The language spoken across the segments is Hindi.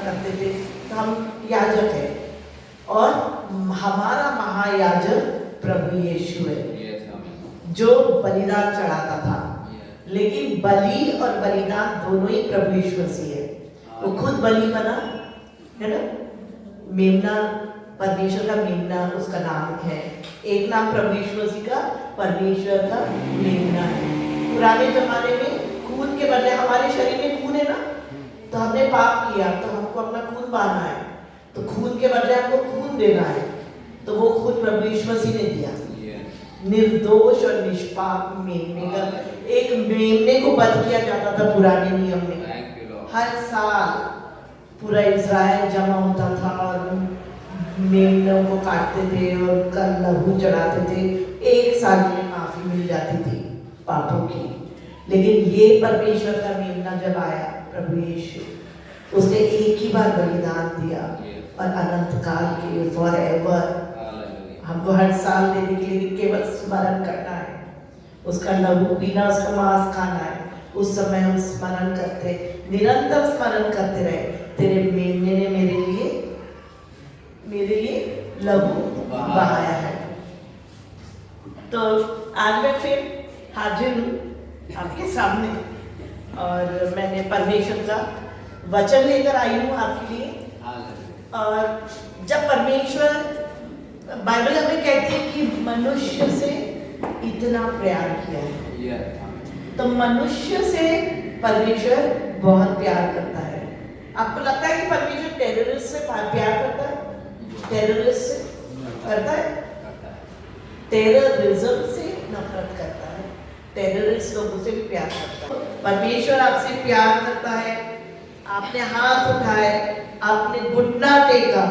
करते थे, तो हम याजक हैं और हमारा महायाजक प्रभु यीशु है जो बलिदान चढ़ाता था। लेकिन बलि और बलिदान दोनों ही प्रभु यीशु मसीह है। वो खुद बलि बना है ना, मेमना परमेश्वर का मेमना उसका नाम है। एक नाम प्रभु यीशु मसीह का परमेश्वर का मेमना है। पुराने जमाने में खून के बदले, हमारे शरीर में खून है ना, तो हमने पाप किया तो हमको अपना खून बहाना है, तो खून के बदले हमको खून देना है, तो वो खून प्रभु यीशु मसीह ने दिया। निर्दोष और निष्पाप मेमने का, एक मेमने को वध किया जाता था पुराने नियम में। हर साल पूरा इज़राइल जमा होता था और मेमनों को काटते थे और उनका लहू चढ़ाते थे। एक साल में माफी मिल जाती थी पापों की। लेकिन ये परमेश्वर का मेमना जब आया प्रभु यीशु, उसने एक ही बार बलिदान दिया और अनंत काल के फॉरएवर हमको हर साल देने के लिए केवल स्मरण करना है, उसका लहू पीना, उसका मांस खाना है। उस समय हम स्मरण करते, निरंतर स्मरण करते रहे, तेरे मेमने ने मेरे लिए लहू बहाया है। तो आज मैं फिर हाजिर हूँ आपके सामने और मैंने परमेश्वर का वचन लेकर आई हूँ आपके लिए। और जब परमेश्वर, बाइबल हमें कहती है कि मनुष्य से इतना प्यार किया है, तो मनुष्य से परमेश्वर बहुत प्यार करता है। आपको लगता है कि परमेश्वर टेररिस्ट से प्यार करता है? टेररिस्ट से करता है? टेररिज्म से नफरत करता है, टेररिस्ट लोगों से भी प्यार करता है। परमेश्वर आपसे प्यार करता है। आपने हाथ उठाए, आपने घुटना टेका,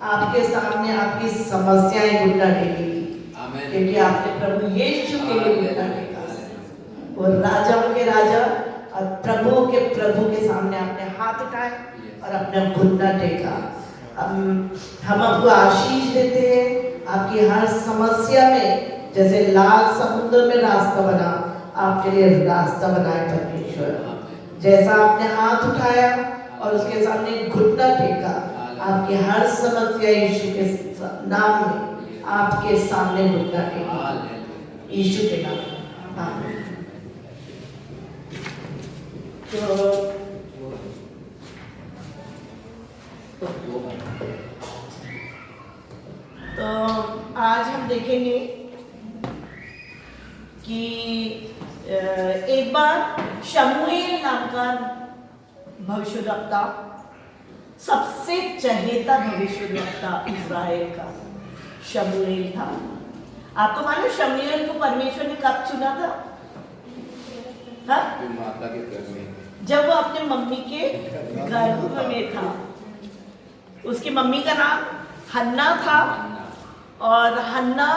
आपके सामने आपकी समस्याएं घुटना टेकेगी, क्योंकि आपने प्रभु यीशु के लिए घुटना टेका। और राजाओं के राजा और प्रभु के प्रभु के सामने आपने हाथ उठाए और अपना घुटना टेका। हम आपको आशीष देते हैं। आपकी हर समस्या में जैसे लाल समुद्र में रास्ता बना, आपके लिए रास्ता बनाए परमेश्वर। जैसा आपने हाथ उठाया और उसके सामने घुटना टेका, आपकी हर समस्या यीशु के नाम में आपके सामने घुटना टेका, यीशु के नाम में। आमीन। तो आज हम देखेंगे कि एक बार शमूएल नाम का भविष्यद्वक्ता, सबसे चहेता भविष्यद्वक्ता इज़राइल का शमूएल था। आपको मालूम शमूएल को परमेश्वर ने कब चुना था? हाँ? माता के गर्भ में, जब वो अपने मम्मी के गर्भ में था। उसकी मम्मी का नाम हन्ना था और हन्ना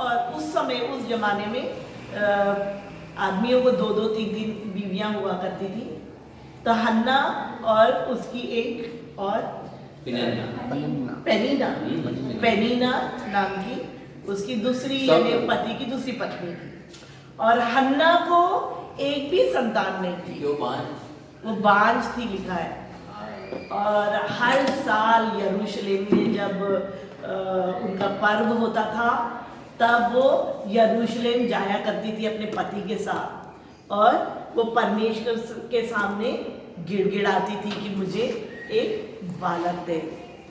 और उस समय, उस जमाने में आदमियों को 2-2, 3-3 बीवियां हुआ करती थी। तो हन्ना और उसकी एक और पेनीना नाम की उसकी दूसरी, यानी पति की दूसरी पत्नी थी। और हन्ना को एक भी संतान नहीं थी, वो बांझ थी, लिखा है। और हर साल यरूशलेम में जब उनका पर्व होता था, तब वो यरूशलेम जाया करती थी अपने पति के साथ, और वो परमेश्वर के सामने गिड़गिड़ाती थी कि मुझे एक बालक दे,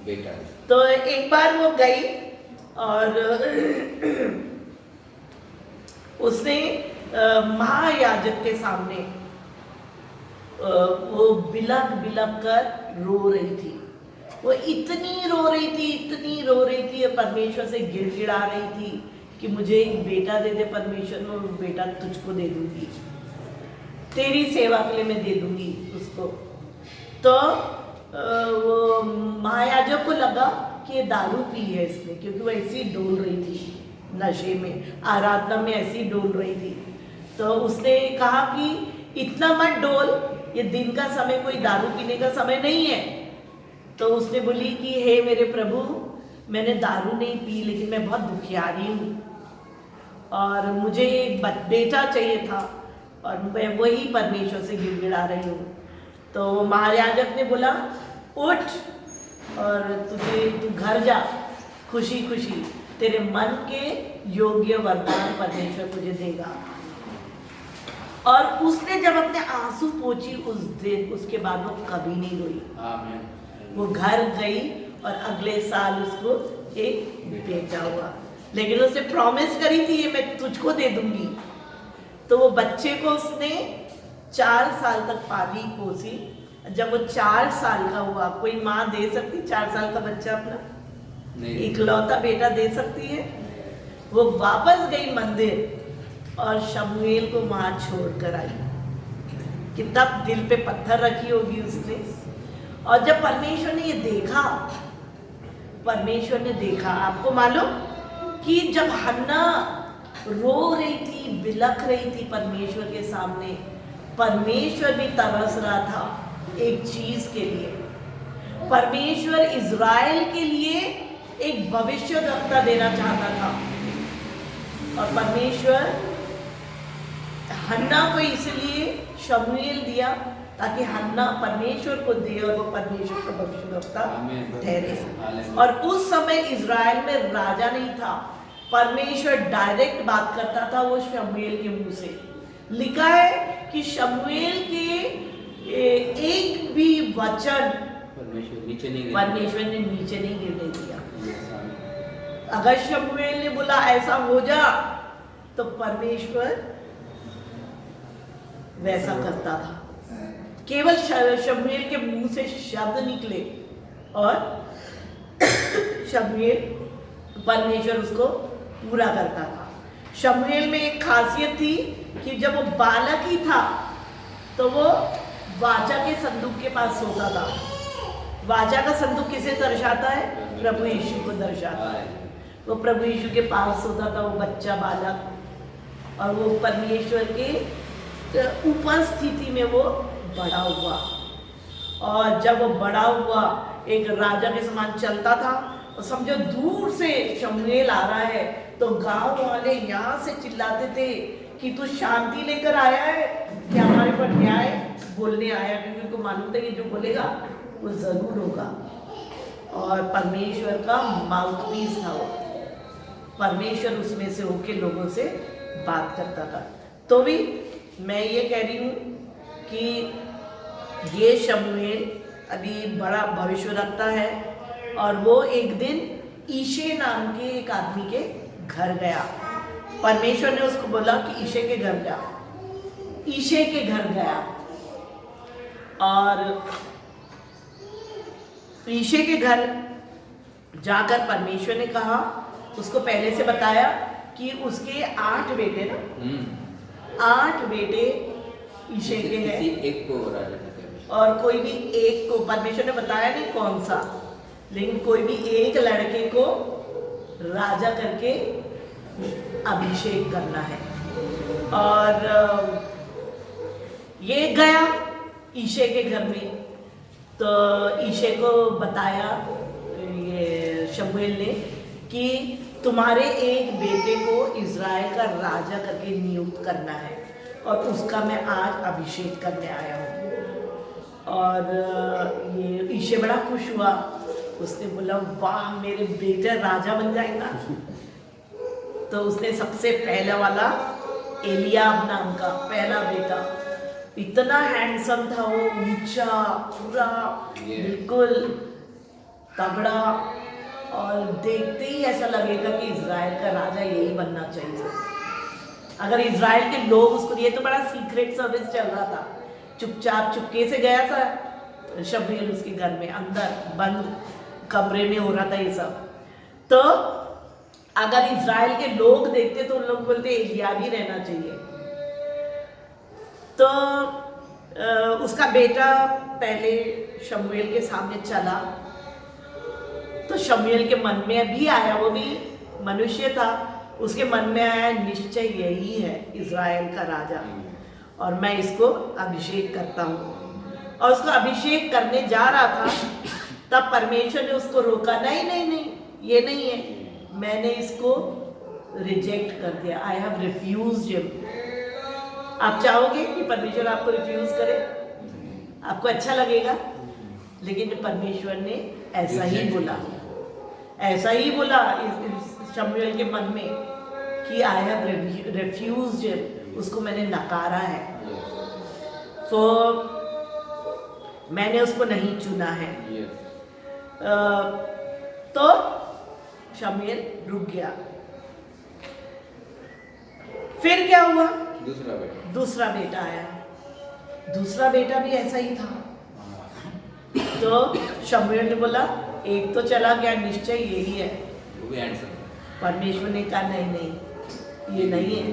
बेटा। तो एक बार वो गई और उसने महायाजक के सामने वो बिलक कर रो रही थी। वो इतनी रो रही थी और परमेश्वर से गिड़गिड़ा रही थी कि मुझे एक बेटा दे दे परमेश्वर, मैं वो बेटा तुझको दे दूंगी, तेरी सेवा के लिए मैं दे दूंगी उसको। तो वो महायाजक को लगा कि ये दारू पी है इसने, क्योंकि वो ऐसी डोल रही थी नशे में, आराधना में ऐसी डोल रही थी। तो उसने कहा कि इतना मत डोल, ये दिन का समय कोई दारू पीने का समय नहीं है। तो उसने बोली कि हे मेरे प्रभु, मैंने दारू नहीं पी, लेकिन मैं बहुत दुखियारी हूँ और मुझे एक बेटा चाहिए था और मैं वही परमेश्वर से गिड़गिड़ा रही हूँ। तो महायाजक ने बोला उठ और तू घर जा, खुशी खुशी तेरे मन के योग्य वरदान परमेश्वर तुझे देगा। और उसने जब अपने आंसू पोंछी उस दिन, उसके बाद वो कभी नहीं रोई। आमीन। वो घर गई और अगले साल उसको एक बेटा हुआ, लेकिन उसने प्रॉमिस करी थी ये मैं तुझको दे दूंगी। तो वो बच्चे को उसने 4 साल तक पाली पोसी। जब वो 4 साल का हुआ, कोई माँ दे सकती 4 साल का बच्चा अपना इकलौता बेटा दे सकती है? वो वापस गई मंदिर और शमूएल को वहां छोड़कर आई। कितना दिल पे पत्थर रखी होगी उसने। और जब परमेश्वर ने ये देखा, परमेश्वर ने देखा, आपको मालूम कि जब हन्ना रो रही थी, बिलख रही थी परमेश्वर के सामने, परमेश्वर भी तरस रहा था एक चीज के लिए। परमेश्वर इज़राइल के लिए एक भविष्यद्वक्ता देना चाहता था। और परमेश्वर हन्ना को इसलिए शमूएल दिया ताकि हन्ना परमेश्वर को दे और वो परमेश्वर का भविष्यद्वक्ता ठहरे। और उस समय इज़राइल में राजा नहीं था, परमेश्वर डायरेक्ट बात करता था वो शमूएल के मुंह से। लिखा है कि शमूएल के एक भी वचन परमेश्वर ने नीचे नहीं गिरने दिया। अगर शमूएल ने बोला ऐसा हो जा, तो परमेश्वर वैसा करता था। केवल शमूएल के मुंह से शब्द निकले और शमूएल, परमेश्वर उसको पूरा करता था। शमूएल में एक खासियत थी कि जब वो बालक ही था तो वो वाचा के संदूक के पास सोता था। वाचा का संदूक किसे दर्शाता है? प्रभु यीशु को दर्शाता है। वो प्रभु यीशु के पास सोता था, वो बच्चा बालक, और वो परमेश्वर के उपस्थिति में वो बड़ा हुआ। और जब वो बड़ा हुआ, एक राजा के समान चलता था, और समझो दूर से शमूएल आ रहा है तो गांव वाले यहाँ से चिल्लाते थे कि तू शांति लेकर आया है कि हमारे पर न्याय बोलने आया, क्योंकि उनको मालूम था कि जो बोलेगा वो जरूर होगा। और परमेश्वर का माउथपीस था वो, परमेश्वर उसमें से होके लोगों से बात करता था। तो भी मैं ये कह रही हूँ कि ये शमूएल अभी बड़ा भविष्य रखता है। और वो एक दिन ईशे नाम के एक आदमी के घर गया। परमेश्वर ने उसको बोला कि ईशे के घर जा। ईशे के घर गया और ईशे के घर जाकर परमेश्वर ने कहा, उसको पहले से बताया कि उसके 8 बेटे ना, 8 बेटे ईशे के हैं, एक को राजा और कोई भी एक को, परमेश्वर ने बताया नहीं कौन सा, लेकिन कोई भी एक लड़के को राजा करके अभिषेक करना है। और ये गया ईशे के घर में, तो ईशे को बताया ये शमूएल ने कि तुम्हारे एक बेटे को इज़राइल का राजा करके नियुक्त करना है, और उसका मैं आज अभिषेक करने आया हूँ। और ये ईशे बड़ा खुश हुआ, उसने बोला वाह मेरे बेटा राजा बन जाएगा। तो उसने सबसे पहला वाला एलियाब नाम का पहला बेटा, इतना हैंडसम था वो, ऊंचा पूरा बिल्कुल तगड़ा, और देखते ही ऐसा लगेगा कि इज़राइल का राजा यही बनना चाहिए। अगर इज़राइल के लोग उसको, ये तो बड़ा सीक्रेट सर्विस चल रहा था, चुपचाप चुपके से गया था शमूएल उसके घर में, अंदर बंद कमरे में हो रहा था ये सब। तो अगर इज़राइल के लोग देखते तो उन लोग बोलते एलियाब ही रहना चाहिए। तो उसका बेटा पहले शमूएल के सामने चला, तो शमूएल के मन में भी आया, वो भी मनुष्य था, उसके मन में आया निश्चय यही है इज़राइल का राजा, और मैं इसको अभिषेक करता हूँ। और उसको अभिषेक करने जा रहा था, तब परमेश्वर ने उसको रोका, नहीं नहीं नहीं, ये नहीं है, मैंने इसको रिजेक्ट कर दिया, आई हैव रिफ्यूज्ड हिम। आप चाहोगे कि परमेश्वर आपको रिफ्यूज करे? आपको अच्छा लगेगा, लेकिन परमेश्वर ने ऐसा ही बोला, ऐसा ही बोला इस शमूएल के मन में कि आई हैव रिफ्यूज्ड, उसको मैंने नकारा है, तो मैंने उसको नहीं चुना है। तो शमूएल रुक गया। फिर क्या हुआ? दूसरा बेटा आया। दूसरा बेटा भी ऐसा ही था। तो शमूएल ने बोला एक तो चला गया, निश्चय यही है। परमेश्वर ने कहा नहीं नहीं, ये नहीं है,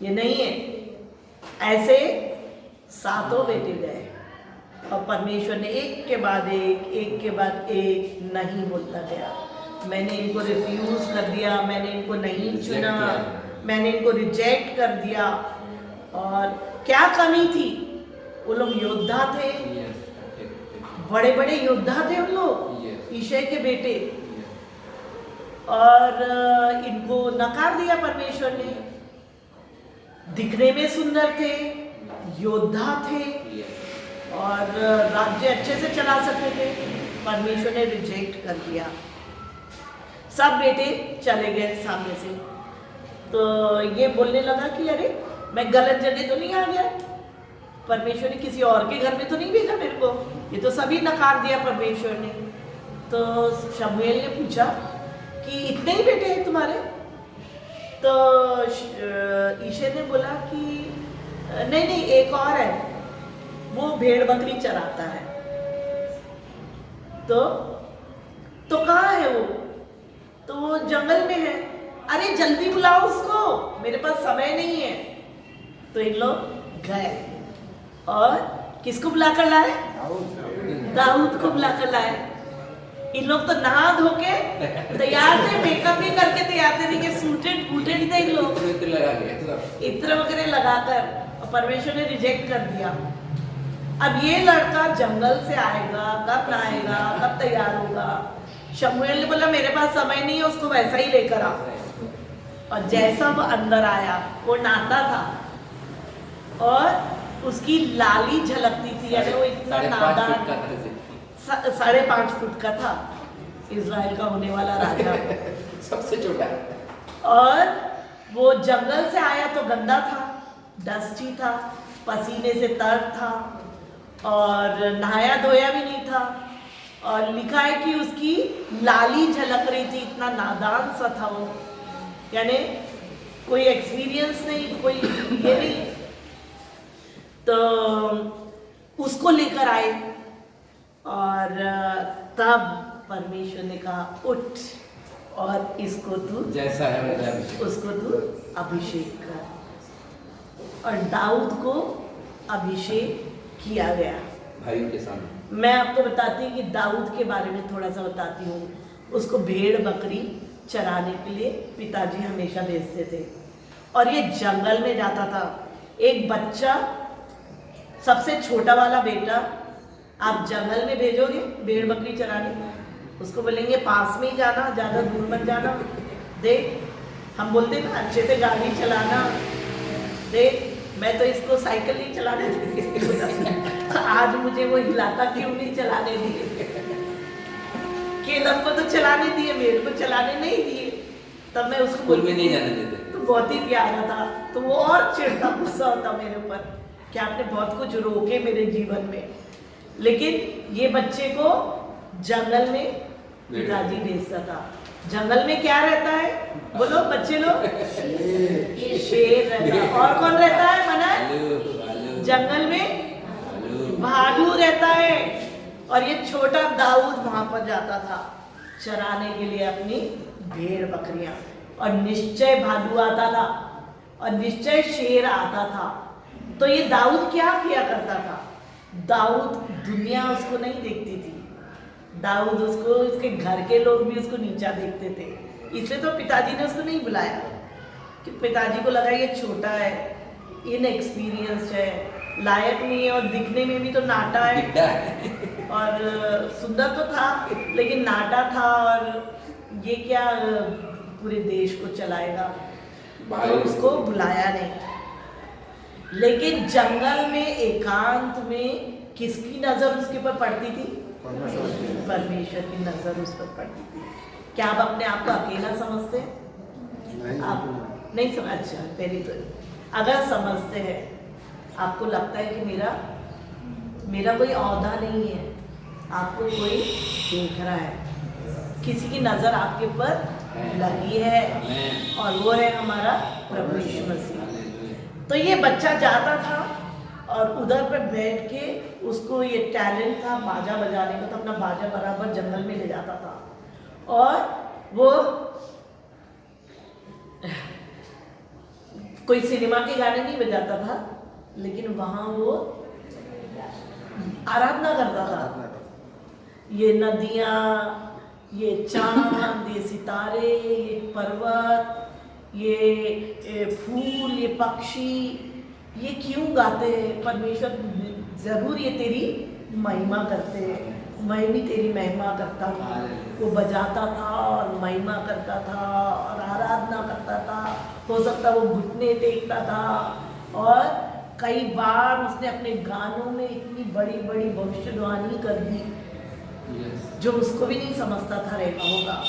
ये नहीं है। ऐसे 7 बेटे गए और परमेश्वर ने एक के बाद एक नहीं बोलता गया। मैंने इनको रिफ्यूज कर दिया, मैंने इनको नहीं चुना, मैंने इनको रिजेक्ट कर दिया। और क्या कमी थी? वो लोग योद्धा थे, बड़े बड़े योद्धा थे उन लोग, ईशै के बेटे, और इनको नकार दिया परमेश्वर ने। दिखने में सुंदर थे, योद्धा थे और राज्य अच्छे से चला सकते थे, परमेश्वर ने रिजेक्ट कर दिया। सब बेटे चले गए सामने से। तो ये बोलने लगा कि अरे मैं गलत जगह तो नहीं आ गया, परमेश्वर ने किसी और के घर में तो नहीं भेजा मेरे को, ये तो सभी नकार दिया परमेश्वर ने। तो शमूएल ने पूछा कि इतने ही बेटे हैं तुम्हारे? तो ईशै ने बोला कि नहीं नहीं, एक और है, वो भेड़ बकरी चराता है। तो कहाँ है वो? तो वो जंगल में है। अरे जल्दी बुलाओ उसको, मेरे पास समय नहीं है। तो इन लोग गए और किसको बुलाकर लाए? दाऊद को बुलाकर लाए। इन लोग तो नहा धो के तैयार थे, मेकअप भी करके तैयार थे, देखिए सूटेड बूटेड थे इन लोग, इत्र वगैरह लगाकर, और परमेश्वर ने रिजेक्ट कर दिया। अब ये लड़का जंगल से आएगा, कब आएगा, कब तैयार होगा? शमूएल ने बोला मेरे पास समय नहीं है, उसको वैसा ही लेकर आओ। और जैसा वो अंदर आया, वो नाता था और उसकी लाली झलकती थी, यानी वो इतना नादान, 5.5 फुट का था, इज़राइल का होने वाला राजा सबसे छोटा। और वो जंगल से आया तो गंदा था, डस्टी था, पसीने से तर था और नहाया धोया भी नहीं था। और लिखा है कि उसकी लाली झलक रही थी, इतना नादान सा था वो, यानी कोई एक्सपीरियंस नहीं, कोई ये नहीं। तो उसको लेकर आए और तब परमेश्वर ने कहा उठ और इसको तू जैसा है वैसा उसको तू अभिषेक कर। और दाऊद को अभिषेक किया गया भाइयों के सामने। मैं आपको बताती हूँ कि दाऊद के बारे में थोड़ा सा बताती हूँ। उसको भेड़ बकरी चराने के लिए पिताजी हमेशा भेजते थे और ये जंगल में जाता था। एक बच्चा, सबसे छोटा वाला बेटा आप जंगल में भेजोगे भेड़ बकरी चराने, उसको बोलेंगे पास में ही जाना, ज़्यादा दूर मत जाना। देख हम बोलते ना अच्छे से गाड़ी चलाना, देख मैं तो इसको साइकिल नहीं चलाने देती आज मुझे वो हिलाता क्यों नहीं चलाने दिए। केलम को तो चलाने दिए, मेरे को चलाने नहीं दिए। तब मैं उसको स्कूल में नहीं जाने देते, तो बहुत ही प्यारा था, तो वो और चिढ़ता, गुस्सा होता मेरे ऊपर कि आपने बहुत कुछ रोके मेरे जीवन में। लेकिन ये बच्चे को जंगल में पिताजी भेजता था। जंगल में क्या रहता है बोलो बच्चे लोग? शेर रहता है। और कौन रहता है मना? जंगल में भालू रहता है। और ये छोटा दाऊद वहां पर जाता था चराने के लिए अपनी भेड़ बकरियां, और निश्चय भालू आता था और निश्चय शेर आता था। तो ये दाऊद क्या किया करता था? दाऊद, दुनिया उसको नहीं देखती थी, दाऊद उसको, उसके घर के लोग भी उसको नीचा देखते थे। इसलिए तो पिताजी ने उसको नहीं बुलाया, कि पिताजी को लगा ये छोटा है, इनएक्सपीरियंस्ड है, लायक नहीं है, और दिखने में भी तो नाटा है और सुंदर तो था लेकिन नाटा था, और ये क्या पूरे देश को चलाएगा, तो उसको बुलाया नहीं। लेकिन जंगल में एकांत में किसकी नजर उसके ऊपर पड़ती थी? परमेश्वर की नजर उस पर पड़ती थी। क्या आप अपने आप को अकेला समझते हैं? आप नहीं समझ? अच्छा, वेरी गुड। अगर समझते हैं, आपको लगता है कि मेरा कोई औहदा नहीं है, आपको कोई देख रहा है, किसी की नजर आपके ऊपर लगी है, और वो है हमारा प्रभु यीशु मसीह। तो ये बच्चा जाता था और उधर पे बैठ के उसको ये टैलेंट था बाजा बजाने का, तो अपना बाजा बराबर जंगल में ले जाता था और वो कोई सिनेमा के गाने नहीं बजाता था, लेकिन वहां वो आराधना करता था। ये नदियाँ, ये चांद, ये सितारे, ये पर्वत, ये फूल, ये पक्षी, ये क्यों गाते हैं? परमेश्वर जरूर ये तेरी महिमा करते हैं। मैं भी तेरी महिमा करता हूँ। वो बजाता था और महिमा करता था और आराधना करता था। हो सकता वो घुटने टेकता था, और कई बार उसने अपने गानों में इतनी बड़ी बड़ी भविष्यवाणी कर दी जो उसको भी नहीं समझता था रहना होगा।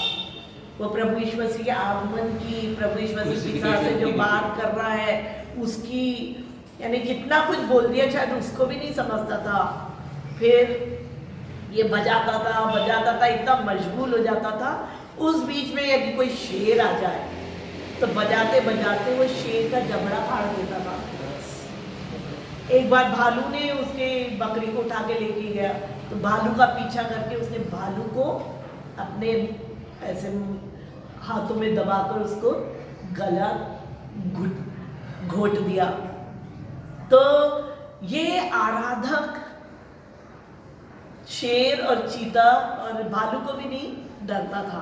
वो प्रभु यीशु मसीह के आगमन की, प्रभु यीशु मसीह पिता से जो बात कर रहा है उसकी, यानी कितना कुछ बोल दिया, शायद उसको भी नहीं समझता था। फिर ये बजाता था, इतना मशगूल हो जाता था। उस बीच में यदि कोई शेर आ जाए तो बजाते बजाते वो शेर का जबड़ा फाड़ देता था। एक बार भालू ने उसके बकरी को उठा के लेके गया, तो भालू का पीछा करके उसने भालू को अपने ऐसे हाथों में दबाकर उसको गला घोट दिया। तो ये आराधक शेर और चीता और भालू को भी नहीं डरता था,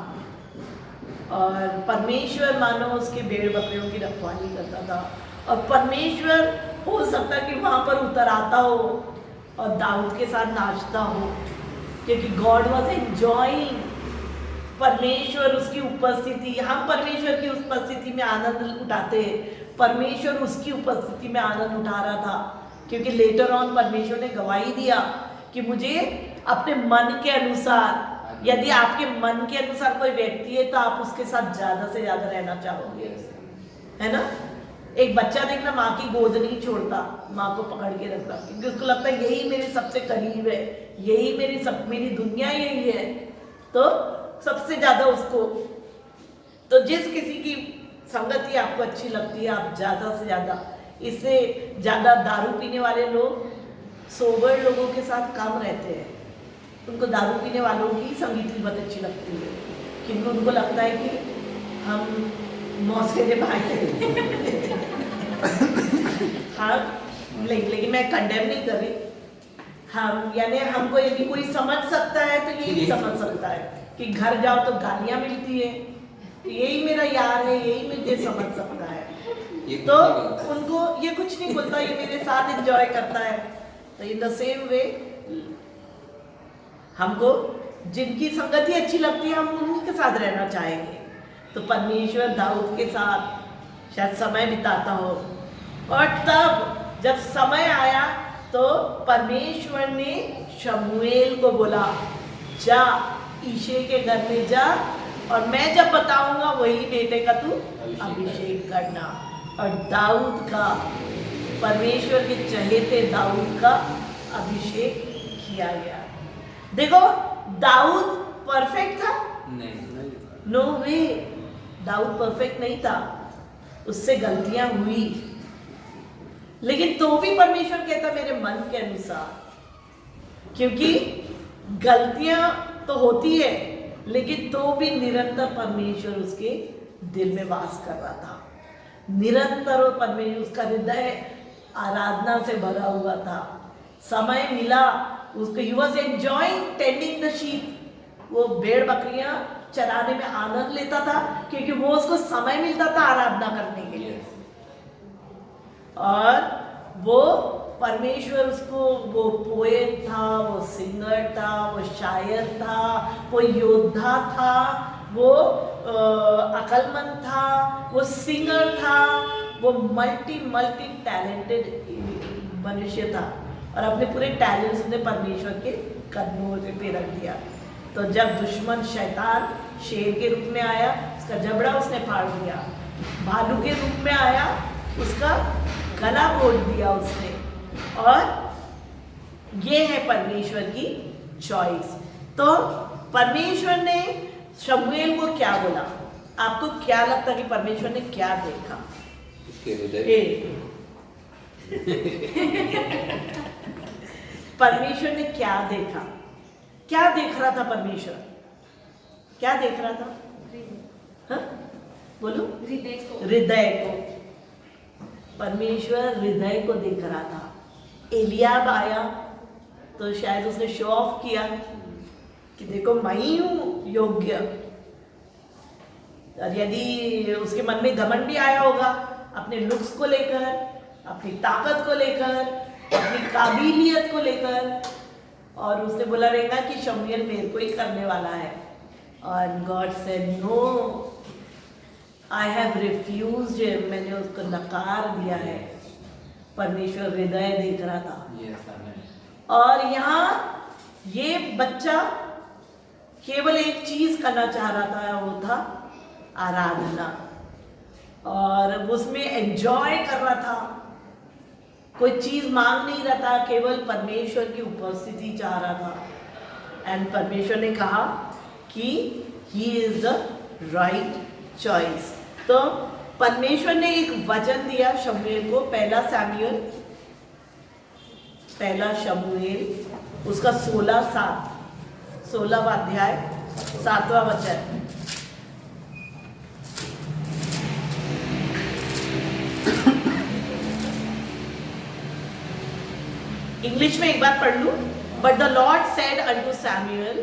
और परमेश्वर मानो उसके भेड़ बकरियों की रखवाली करता था। और परमेश्वर हो सकता कि वहां पर उतर आता हो और दाऊद के साथ नाचता हो, क्योंकि गॉड वॉज एंजॉइंग परमेश्वर उसकी उपस्थिति। हम परमेश्वर की उपस्थिति में आनंद उठाते हैं, परमेश्वर उसकी उपस्थिति में आनंद उठा रहा था, क्योंकि लेटर ऑन परमेश्वर ने गवाही दिया कि मुझे अपने मन के अनुसार, यदि आपके मन के अनुसार कोई व्यक्ति है तो आप उसके साथ ज्यादा से ज्यादा रहना चाहोगे, है ना? एक बच्चा देखना माँ की गोद नहीं छोड़ता, माँ को पकड़ के रखता, क्योंकि उसको लगता है यही मेरे सबसे करीब है, यही मेरी दुनिया यही है, तो सबसे ज्यादा उसको। तो जिस किसी की संगति आपको अच्छी लगती है, आप ज्यादा से ज्यादा, इससे ज्यादा दारू पीने वाले लोग सोबर लोगों के साथ कम रहते हैं। उनको दारू पीने वालों की संगीत बहुत अच्छी लगती है, क्योंकि उनको लगता है कि हम मौसेरे भाई हैं। हाँ, लेकिन मैं कंडेम नहीं कर रही। हम यानी हमको यदि कोई समझ सकता है तो ये भी समझ सकता है कि घर जाओ तो गालियाँ मिलती है, तो यही मेरा यार है, यही मुझे समझ सकता है, तो उनको ये कुछ नहीं बोलता, ये मेरे साथ एंजॉय करता है। तो इन द सेम वे हमको जिनकी संगति अच्छी लगती है हम उन्हीं के साथ रहना चाहेंगे। तो परमेश्वर दाऊद के साथ शायद समय बिताता हो, और तब जब समय आया तो परमेश्वर ने शमूएल को बोला, जा ईशे के घर में जा, और मैं जब बताऊंगा वही बेटे का तू अभिषेक करना। और दाऊद का, परमेश्वर के चहेते दाऊद का अभिषेक किया गया। देखो, दाऊद परफेक्ट था? नहीं, नो वे, दाऊद परफेक्ट नहीं था, उससे गलतियां हुई, लेकिन तो भी परमेश्वर कहता मेरे मन के अनुसार, क्योंकि गलतियां तो होती है, लेकिन तो भी निरंतर परमेश्वर उसके दिल में वास कर रहा था, निरंतर। और परमेश्वर, उसका हृदय आराधना से भरा हुआ था। समय मिला उसको, he was enjoying tending the sheep, वो भेड़ बकरियां चराने में आनंद लेता था, क्योंकि वो उसको समय मिलता था आराधना करने के लिए। और वो परमेश्वर उसको, वो पोएट था, वो सिंगर था, वो शायर था, वो योद्धा था, वो अकलमंद था, वो सिंगर था, वो मल्टी टैलेंटेड मनुष्य था। और अपने पूरे टैलेंट्स उसने परमेश्वर के कदमों पे रख दिया। तो जब दुश्मन शैतान शेर के रूप में आया, उसका जबड़ा उसने फाड़ दिया, भालू के रूप में आया, उसका गला घोट दिया उसने। और ये है परमेश्वर की चॉइस। तो परमेश्वर ने शमूएल को क्या बोला? आपको क्या लगता है कि परमेश्वर ने क्या देखा? उसके हृदय परमेश्वर ने क्या देखा? क्या देख रहा था परमेश्वर? क्या देख रहा था? हाँ? बोलो। हृदय को। परमेश्वर हृदय को देख रहा था। एलियाब आया तो शायद उसने शो ऑफ किया कि देखो मैं ही हूं योग्य। और यदि उसके मन में घमंड भी आया होगा अपने लुक्स को लेकर, अपनी ताकत को लेकर, अपनी काबिलियत को लेकर, और उसने बोला रहेगा कि शमूएल मेरे को ही करने वाला है। और God said no, I have refused, मैंने उसको नकार दिया है। परमेश्वर हृदय देख रहा था। और यहाँ ये बच्चा केवल एक चीज करना चाह रहा था, वो था आराधना, और उसमें एंजॉय कर रहा था। कोई चीज मांग नहीं रहा था, केवल परमेश्वर की उपस्थिति चाह रहा था। एंड परमेश्वर ने कहा कि he is the right choice. तो परमेश्वर ने एक वचन दिया शमूएल को, पहला शमूएल उसका 16वां अध्याय 7वां वचन। इंग्लिश में एक बार पढ़ लूं। But the Lord said unto Samuel,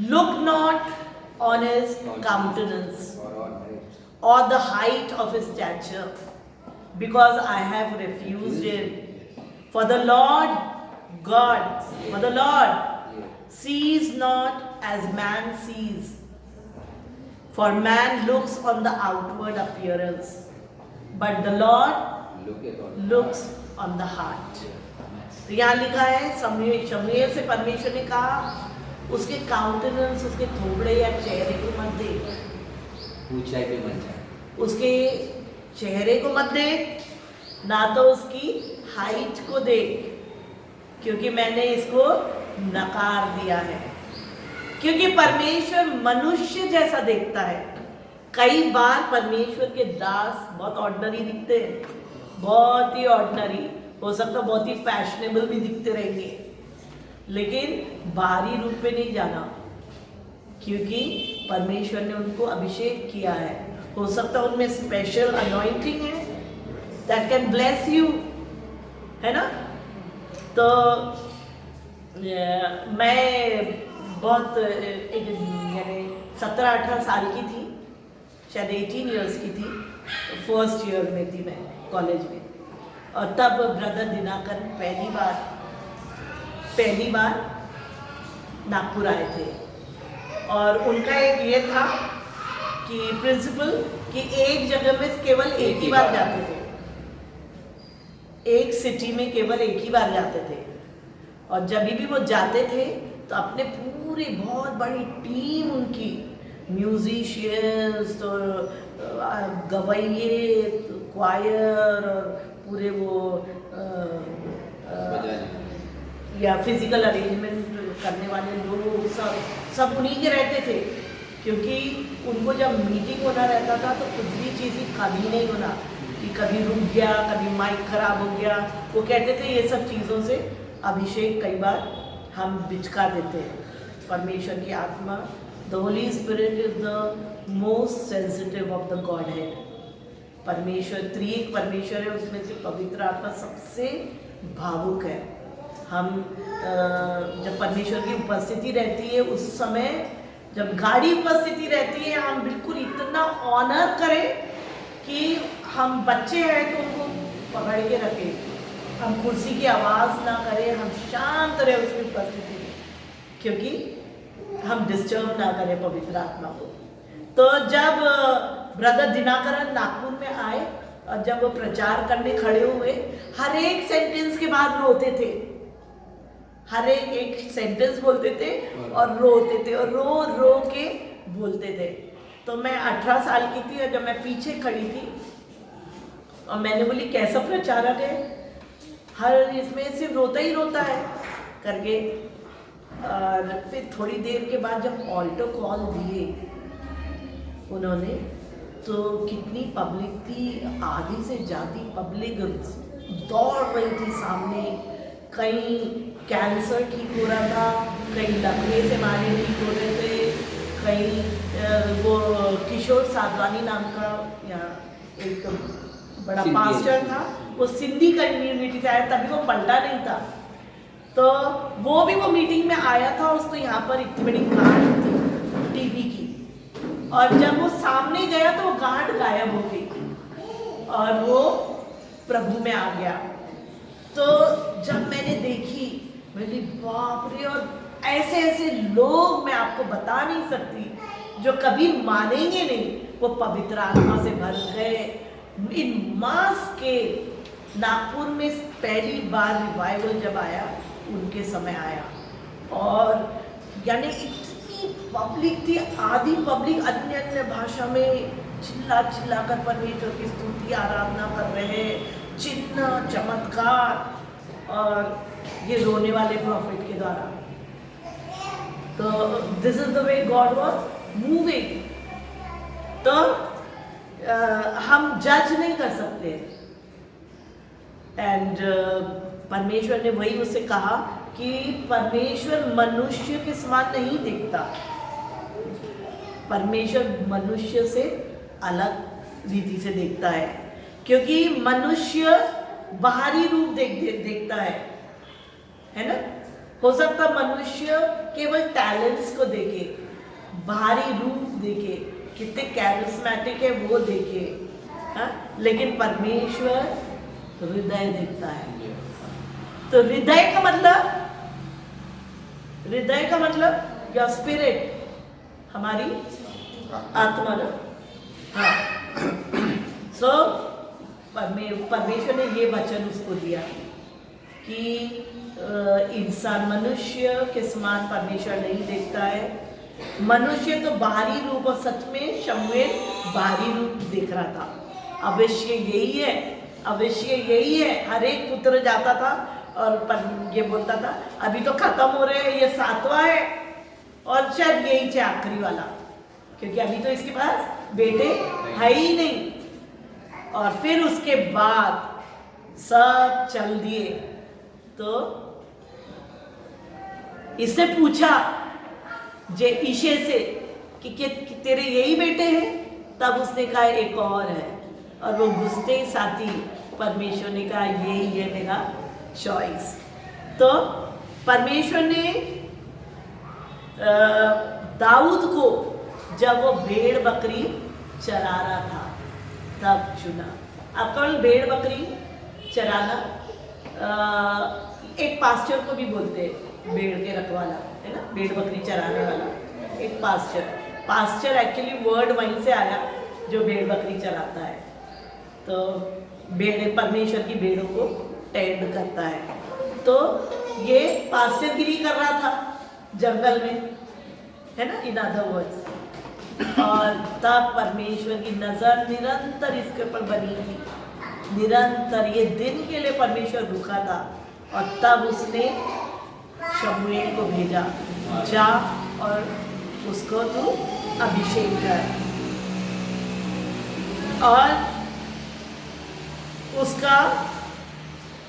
look not on his countenance or the height of his stature, because I have refused it. For the Lord sees not as man sees. For man looks on the outward appearance, but the Lord looks on the heart. तो यहाँ लिखा है शमूएल से परमेश्वर ने कहा उसके काउंटेनेंस, उसके थोबड़े या चेहरे को मत देख, ऊंचाई पे मत जा, उसके चेहरे को मत देख, ना तो उसकी हाइट को देख, क्योंकि मैंने इसको नकार दिया है। क्योंकि परमेश्वर मनुष्य जैसा देखता है। कई बार परमेश्वर के दास बहुत ऑर्डिनरी दिखते हैं, बहुत ही ऑर्डिनरी, हो सकता है बहुत ही फैशनेबल भी दिखते रहेंगे, लेकिन बाहरी रूप में नहीं जाना, क्योंकि परमेश्वर ने उनको अभिषेक किया है। हो सकता है उनमें स्पेशल अनॉइंटिंग है दैट कैन ब्लेस यू, है ना। तो मैं बहुत यानी 17-18 साल की थी, शायद 18 इयर्स की थी, फर्स्ट ईयर में थी मैं कॉलेज में। और तब ब्रदर दिनाकर पहली बार नागपुर आए थे। और उनका एक ये था कि प्रिंसिपल कि एक जगह में केवल एक ही बार जाते थे, एक सिटी में केवल एक ही बार जाते थे। और जब भी वो जाते थे तो अपने पूरी बहुत बड़ी टीम उनकी, म्यूजिशियंस और गवैये, क्वायर और पूरे वो या फिजिकल अरेंजमेंट करने वाले लोग सब उन्हीं के रहते थे। क्योंकि उनको जब मीटिंग होना रहता था तो कुछ भी चीज़ ही खाली नहीं होना कि कभी रुक गया, कभी माइक खराब हो गया। वो कहते थे ये सब चीज़ों से अभिषेक कई बार हम बिचका देते हैं। परमेश्वर की आत्मा, the Holi spirit is the most sensitive of the God head. परमेश्वर त्रिएक परमेश्वर है, उसमें से पवित्र आत्मा सबसे भावुक है। हम जब परमेश्वर की उपस्थिति रहती है उस समय, जब गाढ़ी उपस्थिति रहती है, हम बिल्कुल इतना ऑनर करें कि हम बच्चे हैं तो उनको पकड़ के रखें, हम कुर्सी की आवाज़ ना करें, हम शांत रहे उसकी उपस्थिति में, क्योंकि हम डिस्टर्ब ना करें पवित्र आत्मा को। तो जब ब्रदर दिनाकरन नागपुर में आए और जब वो प्रचार करने खड़े हुए, हर एक सेंटेंस के बाद रोते थे हर एक सेंटेंस बोलते थे और रोते थे और रो रो के बोलते थे। तो मैं 18 साल की थी और जब मैं पीछे खड़ी थी और मैंने बोली कैसा प्रचारक है, हर इसमें सिर्फ रोता ही रोता है करके। और फिर थोड़ी देर के बाद जब ऑल्टो कॉल दिए उन्होंने, तो कितनी पब्लिक थी, आधी से ज़्यादा पब्लिक दौड़ रही थी सामने। कहीं कैंसर ठीक हो रहा था, कहीं लकवे से मारे ठीक हो रहे थे, कहीं वो किशोर साधवानी नाम का यहाँ एक बड़ा पास्टर था, वो सिंधी कम्युनिटी से आया, तभी वो पलटा नहीं था, तो वो भी वो मीटिंग में आया था। उसको यहाँ पर इतनी बड़ी गांठ थी टीवी की, और जब वो सामने गया तो वो गांठ गायब हो गई और वो प्रभु में आ गया। तो जब मैंने देखी, मैंने बाप रे, और ऐसे ऐसे लोग मैं आपको बता नहीं सकती जो कभी मानेंगे नहीं, वो पवित्र आत्मा से भर गए। इन मास के नागपुर में पहली बार रिवाइवल जब आया, उनके समय आया, और यानी इतनी पब्लिक थी, आधी पब्लिक अन्य अन्य भाषा में चिल्ला चिल्ला कर परमेश्वर की स्तुति आराधना कर रहे, चिन्ह चमत्कार, और ये रोने वाले प्रॉफिट के द्वारा। तो this is the way God was moving. तो हम जज नहीं कर सकते, एंड परमेश्वर ने वही उससे कहा कि परमेश्वर मनुष्य के समान नहीं देखता, परमेश्वर मनुष्य से अलग रीति से देखता है, क्योंकि मनुष्य बाहरी रूप देखता है ना। हो सकता मनुष्य केवल टैलेंट्स को देखे, बाहरी रूप देखे, कितने कैरिस्मेटिक है वो देखे, हा? लेकिन परमेश्वर हृदय देखता है। तो हृदय का मतलब योर स्पिरिट, हमारी आत्मा ना। हाँ, सो परमेश्वर ने ये वचन उसको दिया कि इंसान मनुष्य के समान परमेश्वर नहीं देखता है। मनुष्य तो बाहरी रूप, और सच में शमूएल बाहरी रूप देख रहा था। अवश्य यही है, अवश्य यही है। हर एक पुत्र जाता था और ये बोलता था अभी तो खत्म हो रहे हैं, ये 7वां है और शायद यही है आखिरी वाला, क्योंकि अभी तो इसके पास बेटे है ही नहीं। और फिर उसके बाद सब चल दिए। तो इसने पूछा जे ईशे से कि तेरे यही बेटे हैं? तब उसने कहा एक और है, और वो घुसते ही साथी परमेश्वर ने कहा यही है मेरा चॉइस। तो परमेश्वर ने दाऊद को जब वो भेड़ बकरी चरा रहा था तब चुना। आप कौन भेड़ बकरी चराना? एक पास्टर को भी बोलते हैं भेड़ के रखवाला, है ना, भेड़ बकरी चराने वाला एक पास्टर एक्चुअली वर्ड वहीं से आया जो भेड़ बकरी चराता है। तो भेड़ परमेश्वर की भेड़ों को टेंड करता है। तो ये पास्टर गिरी कर रहा था जंगल में, है ना, इन अदर वर्ड्स। और तब परमेश्वर की नजर निरंतर इसके ऊपर बनी थी, निरंतर। ये दिन के लिए परमेश्वर रुका था, और तब उसने शमूएल को भेजा, जा और उसको तू अभिषेक कर। और उसका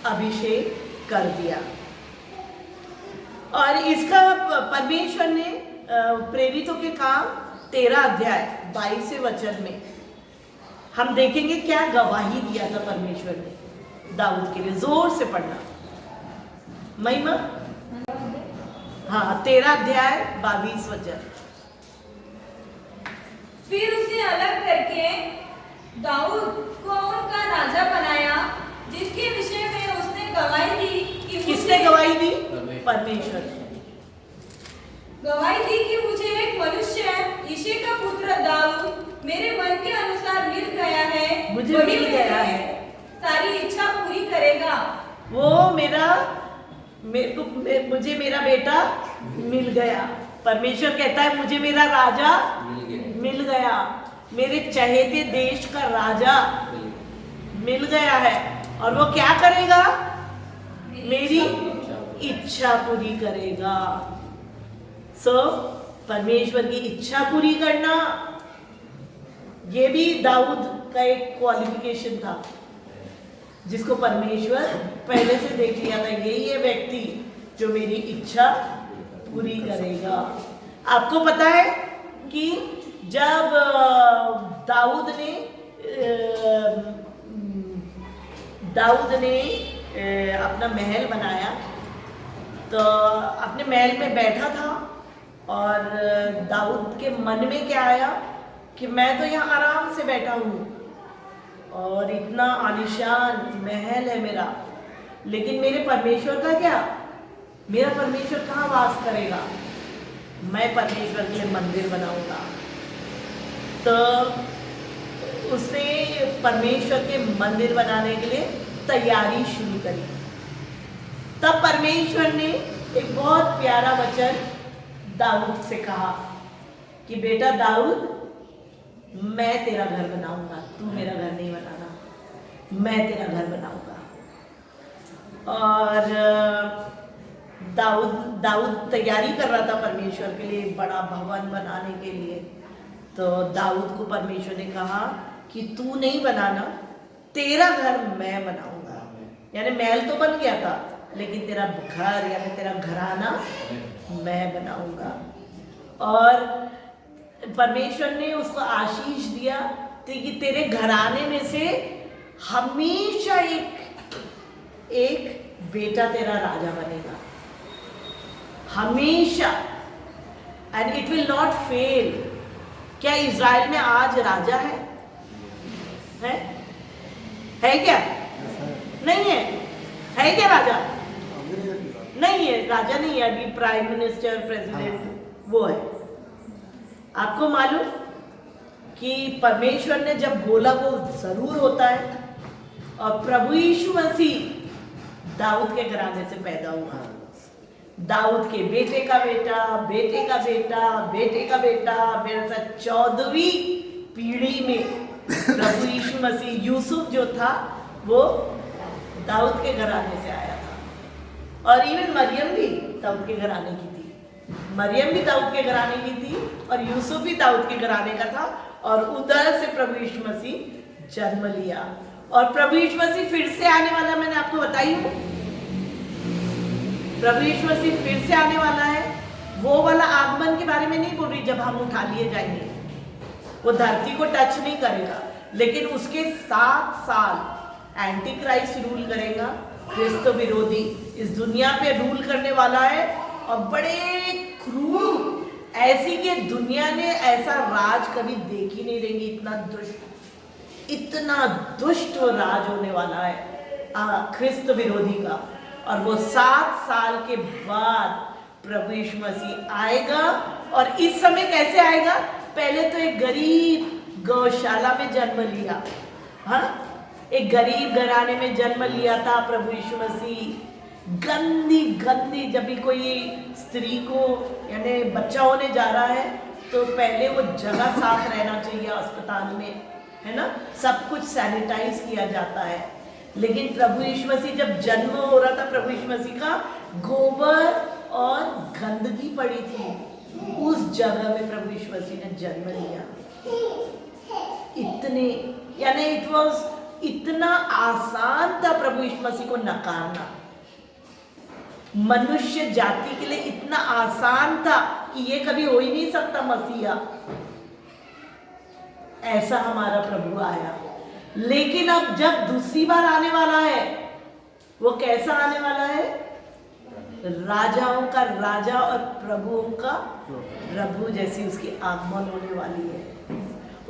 अभिषेक कर दिया। और इसका परमेश्वर ने प्रेरितों के काम 13 अध्याय 22 वचन में हम देखेंगे क्या गवाही दिया था परमेश्वर ने दाऊद के लिए। जोर से पढ़ना महिमा। हाँ, 13 अध्याय 22 वचन। फिर उसे अलग करके दाऊद को उनका राजा बनाया, जिसके विषय में उसने गवाही दी कि किसने गवाही दी? परमेश्वर। गवाही दी कि मुझे एक मनुष्य यिशै का पुत्र दाऊद मेरे मन के अनुसार मिल गया है, मुझे मिल गया है, सारी इच्छा पूरी करेगा। वो मुझे मेरा बेटा मिल गया। परमेश्वर कहता है मुझे मेरा राजा मिल गया, मेरे चहेते देश का राजा मिल गया है। और वो क्या करेगा? मेरी इच्छा पूरी करेगा। परमेश्वर की इच्छा पूरी करना, ये भी दाऊद का एक क्वालिफिकेशन था जिसको परमेश्वर पहले से देख लिया था, यही है व्यक्ति जो मेरी इच्छा पूरी करेगा। आपको पता है कि जब दाऊद ने अपना महल बनाया तो अपने महल में बैठा था और दाऊद के मन में क्या आया कि मैं तो यहाँ आराम से बैठा हूँ और इतना आलीशान महल है मेरा, लेकिन मेरे परमेश्वर का क्या? मेरा परमेश्वर कहाँ वास करेगा? मैं परमेश्वर के लिए मंदिर बनाऊंगा। तो उसने परमेश्वर के मंदिर बनाने के लिए तैयारी शुरू करी। तब परमेश्वर ने एक बहुत प्यारा वचन दाऊद से कहा कि बेटा दाऊद, मैं तेरा घर बनाऊंगा, तू मेरा घर नहीं बनाना, मैं तेरा घर बनाऊंगा। और दाऊद तैयारी कर रहा था परमेश्वर के लिए बड़ा भवन बनाने के लिए। तो दाऊद को परमेश्वर ने कहा कि तू नहीं बनाना, तेरा घर मैं बनाऊंगा। यानी महल तो बन गया था, लेकिन तेरा घर यानी तेरा घराना मैं बनाऊंगा। और परमेश्वर ने उसको आशीष दिया कि तेरे घराने में से हमेशा एक बेटा तेरा राजा बनेगा, हमेशा, and it will not fail. क्या इज़राइल में आज राजा है? है क्या? नहीं है। है क्या राजा? नहीं है, राजा नहीं है। अभी प्राइम मिनिस्टर, प्रेसिडेंट वो है। आपको मालूम कि परमेश्वर ने जब बोला वो जरूर होता है। और प्रभु यीशु मसीह दाऊद के घराने से पैदा हुआ। दाऊद के बेटे का बेटा, बेटे का बेटा, बेटे का बेटा, मेरे साथ 14वीं पीढ़ी में प्रभु यीशु मसीह, यूसुफ जो था वो दाऊद के घराने से आया था। और इवन मरियम भी दाऊद के घराने की थी। मरियम भी दाऊद के घराने की थी और यूसुफ भी दाऊद के घराने का था। और उधर से प्रभु यीशु मसीह जन्म लिया। और प्रभु यीशु मसीह फिर से आने वाला, मैंने आपको बताई हूँ। प्रभु यीशु मसीह फिर से आने वाला है। वो वाला आगमन के बारे में नहीं बोल रही जब हम उठा लिए जाएंगे, वो धरती को टच नहीं करेगा, लेकिन उसके 7 साल एंटी क्राइस्ट रूल करेगा। क्रिस्त विरोधी इस दुनिया पे रूल करने वाला है। और बड़े क्रूर, ऐसी कि दुनिया ने ऐसा राज कभी देख ही नहीं रहेगी। इतना दुष्ट राज होने वाला है क्रिस्त विरोधी का। और वो 7 साल के बाद प्रभु यीशु मसीह आएगा। और इस समय कैसे आएगा? पहले तो एक गरीब गौशाला में जन्म लिया। हाँ, एक गरीब घराने में जन्म लिया था प्रभु यीशु मसीह। गंदी गंदी, जब भी कोई स्त्री को यानी बच्चा होने जा रहा है तो पहले वो जगह साफ रहना चाहिए अस्पताल में, है ना, सब कुछ सैनिटाइज किया जाता है। लेकिन प्रभु यीशु मसीह जब जन्म हो रहा था प्रभु यीशु मसीह का, गोबर और गंदगी पड़ी थी उस जगह में प्रभु यीशु मसीह ने जन्म लिया। इतने यानी इट वाज इतना आसान था प्रभु यीशु मसीह को नकारना। मनुष्य जाति के लिए इतना आसान था कि ये कभी हो ही नहीं सकता मसीहा। ऐसा हमारा प्रभु आया। लेकिन अब जब दूसरी बार आने वाला है, वो कैसा आने वाला है? राजाओं का राजा और प्रभुओं का प्रभु जैसी उसकी आगमन होने वाली है।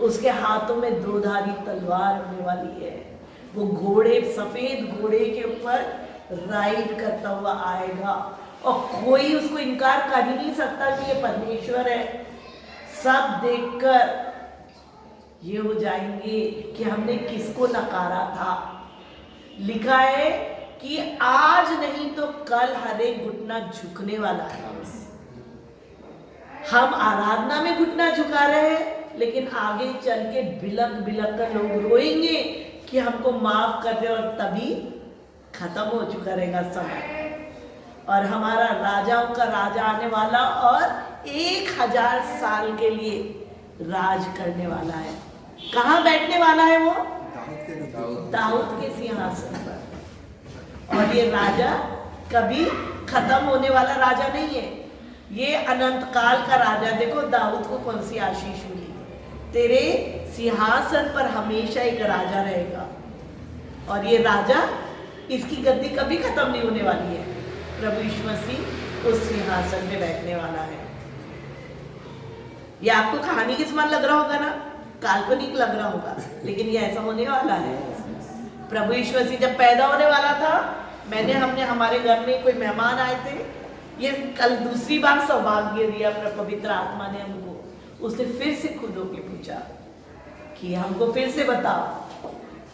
उसके हाथों में 2धारी तलवार होने वाली है। वो घोड़े, सफेद घोड़े के ऊपर राइड करता हुआ आएगा और कोई उसको इनकार कर ही नहीं सकता कि ये परमेश्वर है। सब देखकर ये हो जाएंगे कि हमने किसको नकारा था। लिखा है कि आज नहीं तो कल हर एक घुटना झुकने वाला है। हम आराधना में घुटना झुका रहे हैं, लेकिन आगे चल के बिलक बिलक कर लोग रोएंगे कि हमको माफ कर दे, और तभी खत्म हो चुका रहेगा समय, और हमारा राजाओं का राजा आने वाला और 1000 साल के लिए राज करने वाला है। कहाँ बैठने वाला है वो? दाऊद के सिंहासन पर। और ये राजा कभी खत्म होने वाला राजा नहीं है, ये अनंत काल का राजा। देखो दाऊद को कौन सी आशीष मिली, तेरे सिंहासन पर हमेशा एक राजा रहेगा, और ये राजा, इसकी गद्दी कभी खत्म नहीं होने वाली है। प्रभु यीशु मसीह उस सिंहासन में बैठने वाला है। ये आपको कहानी के समान लग रहा होगा ना, काल्पनिक लग रहा होगा, लेकिन ये ऐसा होने वाला है। प्रभु यीशु मसीह जब पैदा होने वाला था, हमने हमारे घर में कोई मेहमान आए थे, ये कल दूसरी बार सौभाग्य दिया पवित्र आत्मा ने हमको। उसने फिर से खुद होके पूछा कि हमको फिर से बताओ,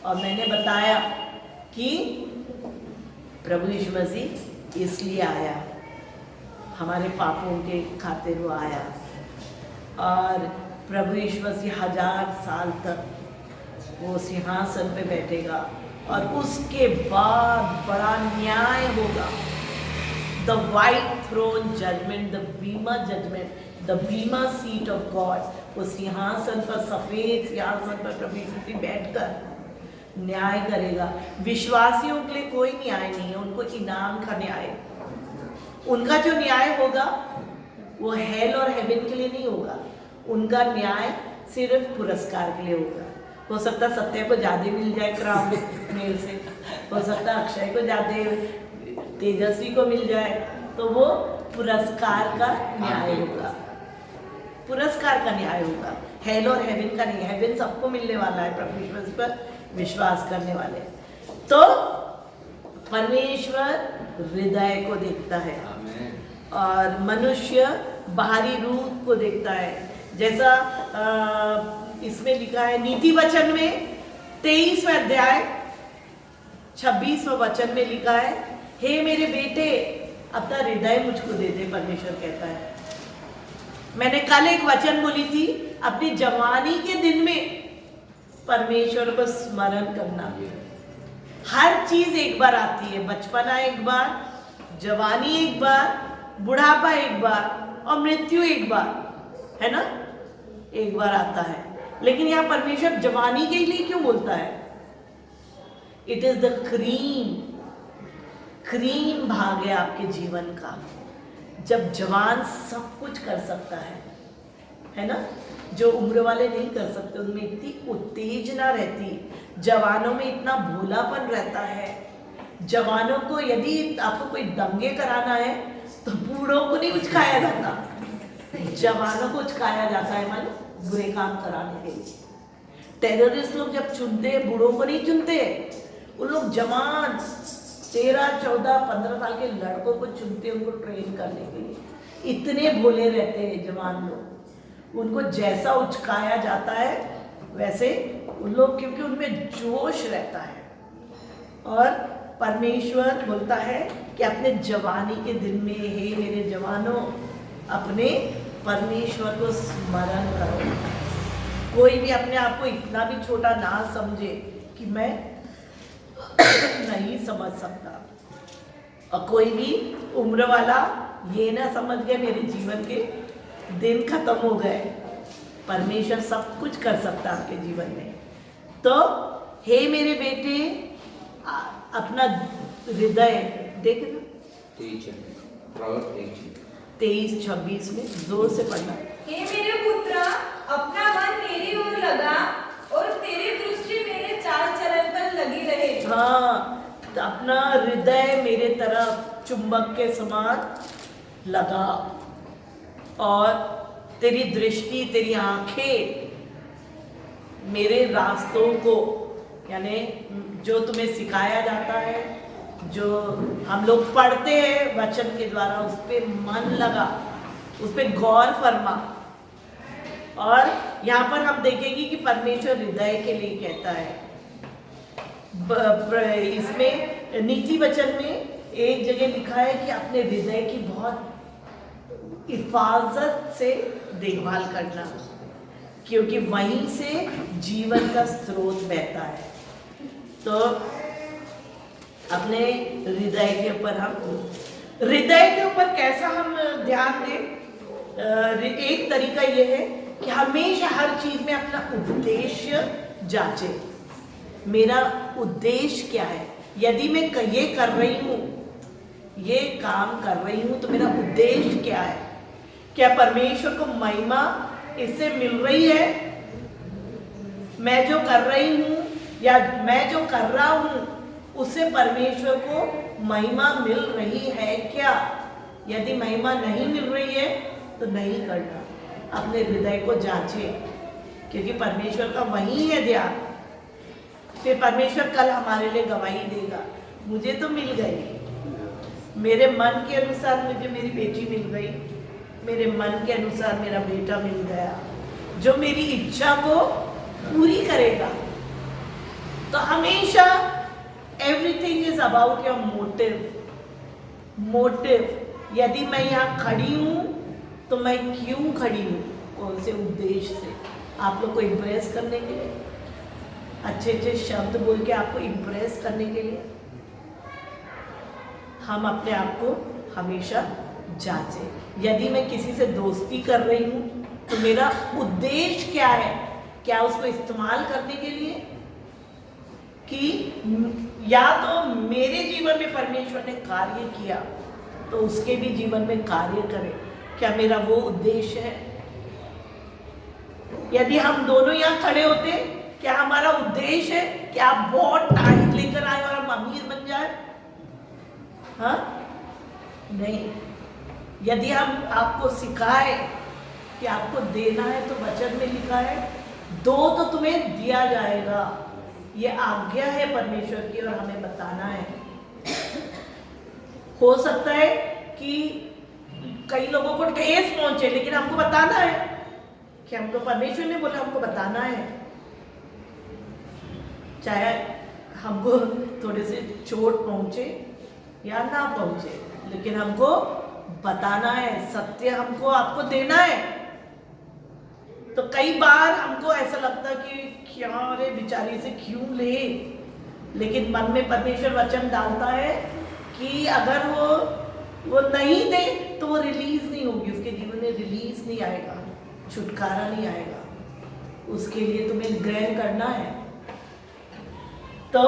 और मैंने बताया कि प्रभु यीशु मसीह इसलिए आया, हमारे पापों के खातिर वो आया, और प्रभु यीशु मसीह 1000 साल तक वो सिंहासन पे बैठेगा, और उसके बाद बड़ा न्याय होगा। The white throne judgment, the bema judgment, the bema seat of God. वो सिंहासन पर, सफेद सिंहासन पर प्रभु यीशु मसीह बैठकर न्याय करेगा। विश्वासियों के लिए कोई न्याय नहीं है, उनको इनाम का न्याय। उनका जो न्याय होगा वो हेल और हेवन के लिए नहीं होगा, उनका न्याय सिर्फ पुरस्कार के लिए होगा। हो सकता है सत्य को ज्यादा मिल जाए क्राउन मेरे से, हो सकता है अक्षय को ज्यादा, तेजस्वी को मिल जाए, तो वो पुरस्कार का न्याय होगा, पुरस्कार का न्याय होगा, हेल और हेवन का नहीं। हेवन सबको मिलने वाला है, प्रभु यीशु पर विश्वास करने वाले। तो परमेश्वर हृदय को देखता है, और मनुष्य बाहरी रूप को देखता है। जैसा इसमें लिखा है नीति वचन में 23वें अध्याय 26वें वचन में लिखा है, हे मेरे बेटे अपना हृदय मुझको दे दे। परमेश्वर कहता है, मैंने कल एक वचन बोली थी, अपनी जवानी के दिन में परमेश्वर को स्मरण करना। हर चीज एक बार आती है, बचपना एक बार, जवानी एक बार, बुढ़ापा एक बार, और मृत्यु एक बार, है ना, एक बार आता है। लेकिन यहाँ परमेश्वर जवानी के लिए क्यों बोलता है? इट इज द क्रीम भाग है आपके जीवन का, जब जवान सब कुछ कर सकता है ना। जो उम्र वाले नहीं कर सकते, उनमें इतनी उत्तेजना रहती, जवानों में इतना भोलापन रहता है। जवानों को यदि आपको कोई दंगे कराना है तो बूढ़ों को नहीं उचकाया जाता, जवानों को उचकाया जाता है, मान बुरे काम कराने के लिए। टेररिस्ट लोग जब चुनते हैं, बूढ़ों को नहीं चुनते, उन लोग जवान 13, 14, 15 साल के लड़कों को चुनते हैं, उनको ट्रेन करने के लिए। इतने भोले रहते हैं जवान लोग, उनको जैसा उचकाया जाता है वैसे उन लोग, क्योंकि उनमें जोश रहता है। और परमेश्वर बोलता है कि अपने जवानी के दिन में, हे मेरे जवानों, अपने परमेश्वर को स्मरण करो। कोई भी अपने आप को इतना भी छोटा ना समझे कि मैं नहीं समझ सकता, और कोई भी उम्र वाला ये ना समझ गया मेरे जीवन के दिन खत्म हो गए। परमेश्वर सब कुछ कर सकता है आपके जीवन में। तो हे मेरे बेटे, अपना हृदय देखना, 23-26 में जोर से पढ़ना। हे मेरे पुत्र, अपना मन मेरी ओर लगा, और तेरी दृष्टि मेरे चाल चलन पर लगी रहे। हाँ, तो अपना हृदय मेरे तरफ चुंबक के समान लगा, और तेरी दृष्टि, तेरी आंखें मेरे रास्तों को, यानी जो तुम्हें सिखाया जाता है, जो हम लोग पढ़ते हैं वचन के द्वारा, उस पर मन लगा, उस पर गौर फरमा। और यहाँ पर हम देखेंगे कि परमेश्वर हृदय के लिए कहता है। इसमें नीति वचन में एक जगह लिखा है कि अपने हृदय की बहुत हिफाजत से देखभाल करना, क्योंकि वहीं से जीवन का स्रोत बहता है। तो अपने हृदय के ऊपर कैसा हम ध्यान दें? एक तरीका यह है कि हमेशा हर चीज में अपना उद्देश्य जांचे। मेरा उद्देश्य क्या है? यदि मैं ये कर रही हूँ, ये काम कर रही हूँ, तो मेरा उद्देश्य क्या है? क्या परमेश्वर को महिमा इससे मिल रही है? मैं जो कर रही हूँ या मैं जो कर रहा हूँ उससे परमेश्वर को महिमा मिल रही है क्या? यदि महिमा नहीं मिल रही है तो नहीं करना। अपने हृदय को जांचे, क्योंकि परमेश्वर का वही है ध्यान। फिर परमेश्वर कल हमारे लिए गवाही देगा। मुझे तो मिल गई, मेरे मन के अनुसार मुझे मेरी बेटी मिल गई, मेरे मन के अनुसार मेरा बेटा मिल गया, जो मेरी इच्छा को पूरी करेगा। तो हमेशा everything is about your motive. यदि मैं यहाँ खड़ी हूँ तो मैं क्यों खड़ी हूँ? कौन से उद्देश्य से? आप लोग को इम्प्रेस करने के लिए, अच्छे अच्छे शब्द बोल के आपको इम्प्रेस करने के लिए? हम अपने आप को हमेशा जांचें। यदि मैं किसी से दोस्ती कर रही हूँ तो मेरा उद्देश्य क्या है? क्या उसको इस्तेमाल करने के लिए, कि या तो मेरे जीवन में परमेश्वर ने कार्य किया तो उसके भी जीवन में कार्य करे? क्या मेरा वो उद्देश्य है? यदि हम दोनों यहाँ खड़े होते, क्या हमारा उद्देश्य है कि आप बहुत टाइट लेकर आए और हम अमीर बन जाए? हाँ, नहीं। यदि हम आपको सिखाए कि आपको देना है, तो वचन में लिखा है दो तो तुम्हें दिया जाएगा। ये आज्ञा है परमेश्वर की और हमें बताना है। हो सकता है कि कई लोगों को ठेस पहुंचे, लेकिन हमको बताना है कि हमको परमेश्वर ने बोला, हमको बताना है। चाहे हमको थोड़े से चोट पहुंचे या ना पहुंचे, लेकिन हमको बताना है, सत्य हमको आपको देना है। तो कई बार हमको ऐसा लगता है कि क्या रे बेचारी से क्यों ले, लेकिन मन में परमेश्वर वचन डालता है कि अगर वो नहीं दे तो वो रिलीज नहीं होगी, उसके जीवन में रिलीज नहीं आएगा, छुटकारा नहीं आएगा। उसके लिए तुम्हें ग्रहण करना है। तो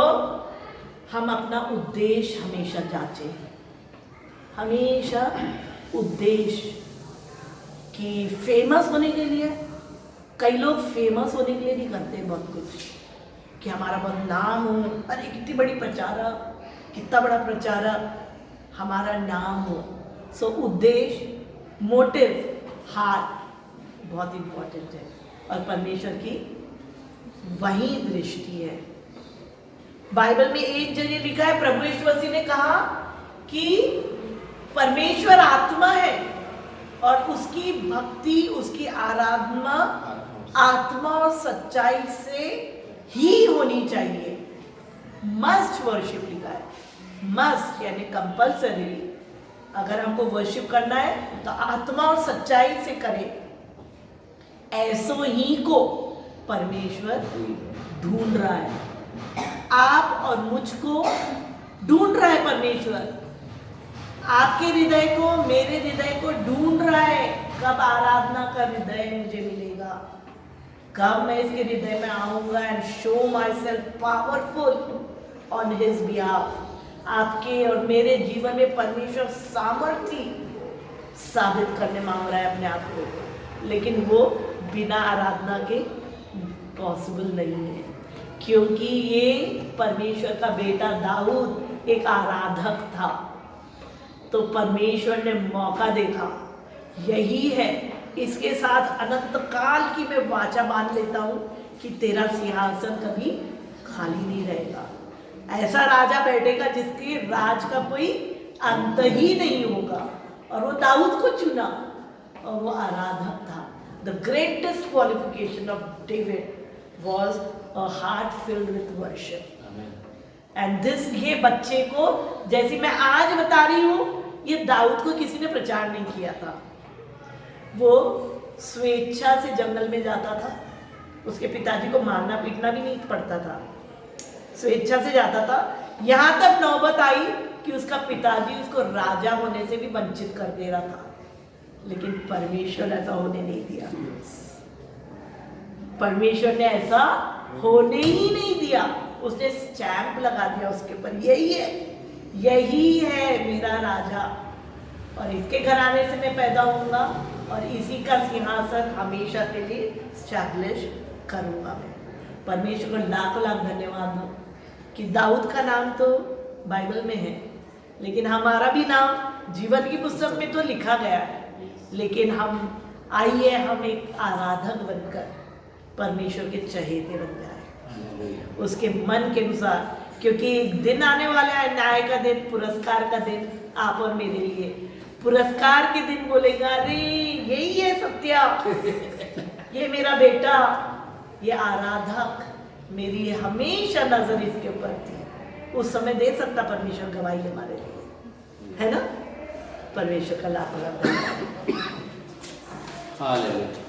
हम अपना उद्देश्य हमेशा जांचें, हमेशा उद्देश्य। कि फेमस होने के लिए, कई लोग फेमस होने के लिए भी करते हैं बहुत कुछ, कि हमारा बहुत नाम हो, अरे कितनी बड़ी प्रचारक, कितना बड़ा प्रचारक, हमारा नाम हो। सो उद्देश्य, मोटिव, हार्ट बहुत इंपॉर्टेंट है, और परमेश्वर की वही दृष्टि है। बाइबल में एक जगह लिखा है, प्रभु यीशु मसीह ने कहा कि परमेश्वर आत्मा है और उसकी भक्ति, उसकी आराधना आत्मा और सच्चाई से ही होनी चाहिए। मस्ट वर्शिप लिखा है, मस्ट यानी कंपल्सरी। अगर हमको वर्शिप करना है तो आत्मा और सच्चाई से करें। ऐसो ही को परमेश्वर ढूंढ रहा है, आप और मुझको ढूंढ रहा है परमेश्वर। आपके हृदय को, मेरे हृदय को ढूंढ रहा है। कब आराधना का हृदय मुझे मिलेगा, कब मैं इसके हृदय में आऊंगा and show my self powerful on his behalf. आपके और मेरे जीवन में परमेश्वर सामर्थ्य साबित करने मांग रहा है अपने आप को, लेकिन वो बिना आराधना के पॉसिबल नहीं है, क्योंकि ये परमेश्वर का बेटा दाऊद एक आराधक था। तो परमेश्वर ने मौका देखा, यही है, इसके साथ अनंत काल की मैं वाचा बांध लेता हूं कि तेरा सिंहासन कभी खाली नहीं रहेगा। ऐसा राजा बैठेगा जिसके राज का कोई अंत ही नहीं होगा। और वो दाऊद को चुना और वो आराधक था। The greatest qualification of David was a heart filled with worship. And this, ये बच्चे को, जैसी मैं आज बता रही हूँ, ये दाऊद को किसी ने प्रचार नहीं किया था। वो स्वेच्छा से जंगल में जाता था, उसके पिताजी को मारना पीटना भी नहीं पड़ता था, स्वेच्छा से जाता था। यहाँ तक नौबत आई कि उसका पिताजी उसको राजा होने से भी वंचित कर दे रहा था, लेकिन परमेश्वर ऐसा होने नहीं दिया। परमेश्वर ने ऐसा होने ही नहीं दिया। उसने स्टैंप लगा दिया उसके ऊपर, यही है मेरा राजा, और इसके घराने से मैं पैदा होऊंगा और इसी का सिंहासन हमेशा के लिए स्टैब्लिश करूंगा मैं। परमेश्वर को लाख लाख धन्यवाद दो कि दाऊद का नाम तो बाइबल में है, लेकिन हमारा भी नाम जीवन की पुस्तक में तो लिखा गया है। लेकिन हम आइए हम एक आराधक बनकर परमेश्वर के चहेते बन जाए उसके मन के अनुसार, क्योंकि एक दिन आने वाला है, न्याय का दिन, पुरस्कार का दिन आप और मेरे लिए। पुरस्कार के दिन बोलेगा, अरे यही है सत्या, ये मेरा बेटा, ये आराधक, मेरी हमेशा नजर इसके ऊपर थी। उस समय दे सकता परमेश्वर गवाही हमारे लिए, है ना? परमेश्वर का लाख लाख धन्यवाद। हालेलुया।